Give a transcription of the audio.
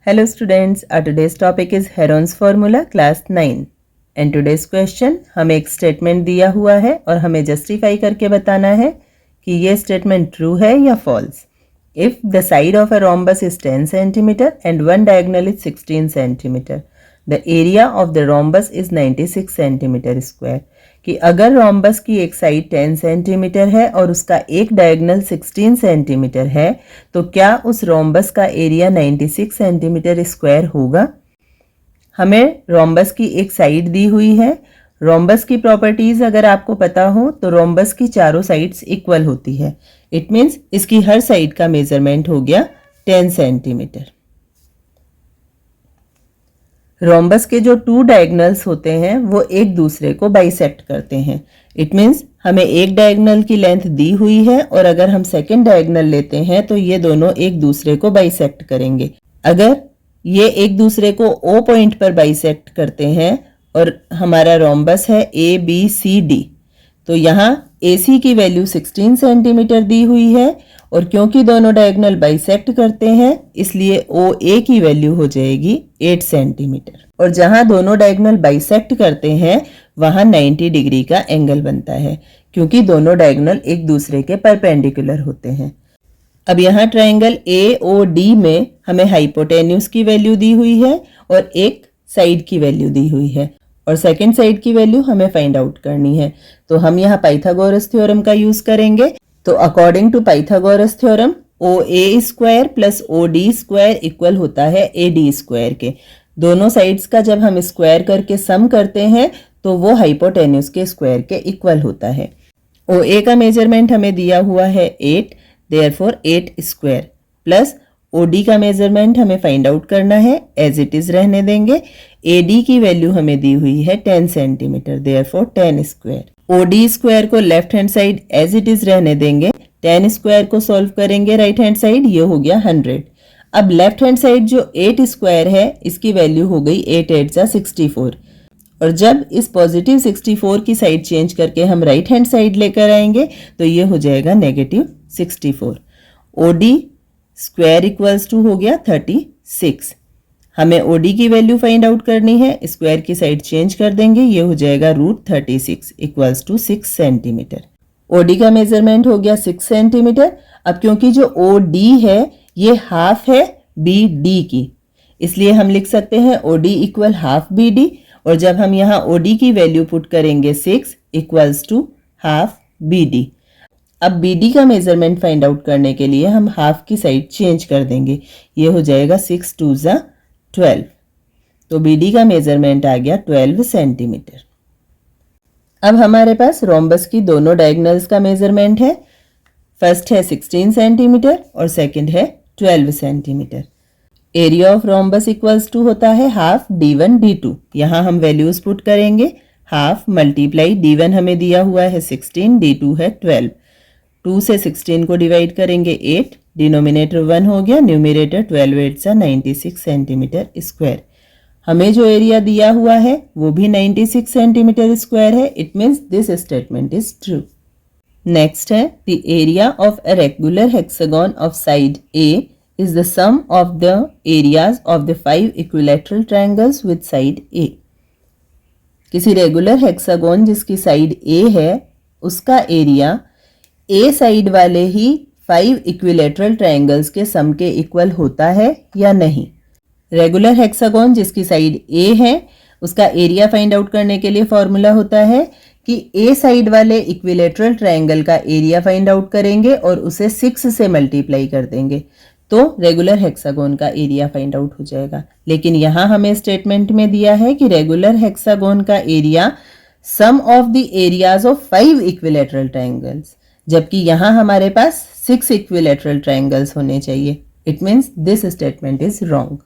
Hello students, our today's topic is Heron's formula class 9 and today's question हमें एक statement दिया हुआ है और हमें जस्टिफाई करके बताना है कि ये स्टेटमेंट ट्रू है या false. If the side of a rhombus is 10 cm and one diagonal is 16 cm, the area of the rhombus is 96 cm square. कि अगर रोम्बस की एक साइड 10 सेंटीमीटर है और उसका एक डायगोनल 16 सेंटीमीटर है तो क्या उस रोम्बस का एरिया 96 सेंटीमीटर स्क्वायर होगा. हमें रोम्बस की एक साइड दी हुई है. रोम्बस की प्रॉपर्टीज अगर आपको पता हो तो रोम्बस की चारों साइड्स इक्वल होती है. इट मीन्स इसकी हर साइड का मेजरमेंट हो गया 10 सेंटीमीटर. रोम्बस के जो टू डायगोनल्स होते हैं वो एक दूसरे को बाइसेक्ट करते हैं. इट मीन्स हमें एक डायगोनल की लेंथ दी हुई है और अगर हम सेकंड डायगोनल लेते हैं तो ये दोनों एक दूसरे को बाइसेक्ट करेंगे. अगर ये एक दूसरे को O पॉइंट पर बाइसेक्ट करते हैं और हमारा रोम्बस है ABCD तो यहाँ AC की वैल्यू 16 सेंटीमीटर दी हुई है और क्योंकि दोनों डायगोनल बाइसेक्ट करते हैं इसलिए OA की वैल्यू हो जाएगी 8 सेंटीमीटर और जहां दोनों डायगोनल बाइसेक्ट करते हैं वहां 90 डिग्री का एंगल बनता है क्योंकि दोनों डायगोनल एक दूसरे के परपेंडिकुलर होते हैं. अब यहाँ ट्रायंगल AOD में हमें हाइपोटेन्यूज की वैल्यू दी हुई है और एक साइड की वैल्यू दी हुई है और सेकेंड साइड की वैल्यू हमें फाइंड आउट करनी है. तो हम यहाँ पाइथागोरस थ्योरम का यूज करेंगे. तो according to Pythagoras theorem OA square plus OD square equal होता है AD स्क्वायर के. दोनों साइड्स का जब हम स्क्वायर करके सम करते हैं तो वो हाइपोटेन्यूज के स्क्वायर के इक्वल होता है. OA का मेजरमेंट हमें दिया हुआ है 8, देयरफॉर 8 स्क्वायर प्लस OD का मेजरमेंट हमें फाइंड आउट करना है, एज इट इज रहने देंगे. AD की वैल्यू हमें दी हुई है 10 centimetre, therefore 10 square. OD square को left hand side as it is रहने देंगे. 10 स्क्वायर को सॉल्व करेंगे राइट हैंड साइड, ये हो गया 100. अब लेफ्ट हैंड साइड जो 8 स्क्वायर है इसकी वैल्यू हो गई 8 8 जा 64 और जब इस पॉजिटिव 64 की साइड चेंज करके हम राइट हैंड साइड लेकर आएंगे तो ये हो जाएगा negative 64. OD square equals to हो गया 36. हमें OD की वैल्यू फाइंड आउट करनी है, स्क्वायर की साइड चेंज कर देंगे, ये हो जाएगा √36 इक्वल्स टू 6 सेंटीमीटर. OD का मेजरमेंट हो गया 6 सेंटीमीटर. अब क्योंकि जो OD है ये हाफ है BD की इसलिए हम लिख सकते हैं OD इक्वल हाफ BD और जब हम यहाँ OD की वैल्यू पुट करेंगे 6 इक्वल्स टू हाफ BD. अब BD का मेजरमेंट फाइंड आउट करने के लिए हम हाफ की साइड चेंज कर देंगे, ये हो जाएगा 6 2 जा 12 तो BD का मेजरमेंट आ गया 12 सेंटीमीटर. अब हमारे पास रोम्बस की दोनों डायगोनल्स का मेजरमेंट है. फर्स्ट है 16 सेंटीमीटर और सेकंड है 12 centimetre. Area of rhombus equals to होता है हाफ D1 D2. यहाँ हम वैल्यूज पुट करेंगे. हाफ मल्टीप्लाई D1 हमें दिया हुआ है 16, D2 है 12. 2 से 16 को डिवाइड करेंगे 8, डिनोमिनेटर 1 हो गया, न्यूमरेटर 12 8 सा 96 सेंटीमीटर स्क्वायर. हमें जो एरिया दिया हुआ है वो भी 96 सेंटीमीटर स्क्वायर है. It means this statement is true. Next है the area of a regular hexagon of side A is the sum of the areas of the 5 equilateral triangles with side A. किसी regular hexagon जिसकी side A है उसका area A side वाले ही 5 equilateral triangles के सम के equal होता है या नहीं. रेगुलर हेक्सागन जिसकी साइड A है उसका एरिया फाइंड आउट करने के लिए फॉर्मूला होता है कि A साइड वाले इक्विलेटरल ट्रायंगल का एरिया फाइंड आउट करेंगे और उसे 6 से मल्टीप्लाई कर देंगे तो रेगुलर हेक्सागन का एरिया फाइंड आउट हो जाएगा. लेकिन यहाँ हमें स्टेटमेंट में दिया है कि रेगुलर हेक्सागन का area sum of the areas of 5 equilateral triangles, जबकि यहाँ हमारे पास 6 इक्विलेटरल ट्रायंगल्स होने चाहिए. It means this statement is wrong.